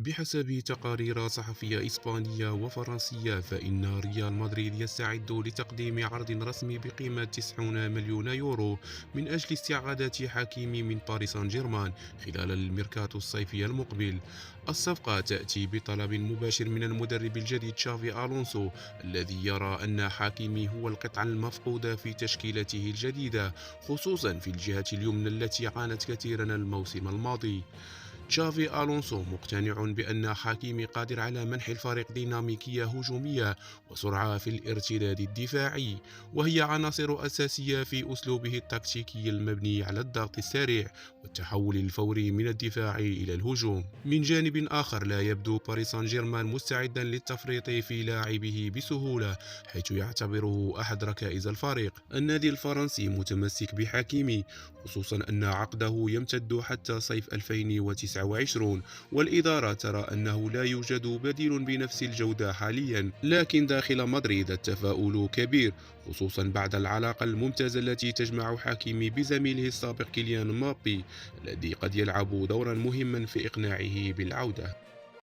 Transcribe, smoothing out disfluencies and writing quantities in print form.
بحسب تقارير صحفية إسبانية وفرنسية، فإن ريال مدريد يستعد لتقديم عرض رسمي بقيمة 90 مليون يورو من أجل استعادة حكيمي من باريس سان جيرمان خلال الميركاتو الصيفي المقبل. الصفقة تأتي بطلب مباشر من المدرب الجديد تشافي ألونسو، الذي يرى أن حكيمي هو القطعة المفقودة في تشكيلته الجديدة، خصوصا في الجهة اليمنى التي عانت كثيرا الموسم الماضي. تشافي ألونسو مقتنع بأن حكيمي قادر على منح الفريق ديناميكية هجومية وسرعة في الارتداد الدفاعي، وهي عناصر أساسية في أسلوبه التكتيكي المبني على الضغط السريع والتحول الفوري من الدفاع إلى الهجوم. من جانب آخر، لا يبدو باريس سان جيرمان مستعدا للتفريط في لاعبه بسهولة، حيث يعتبره أحد ركائز الفريق. النادي الفرنسي متمسك بحكيمي، خصوصا أن عقده يمتد حتى صيف 2029، والإدارة ترى أنه لا يوجد بديل بنفس الجودة حاليا. لكن داخل مدريد التفاؤل كبير، خصوصا بعد العلاقة الممتازة التي تجمع حكيمي بزميله السابق كيليان مبابي، الذي قد يلعب دورا مهما في إقناعه بالعودة.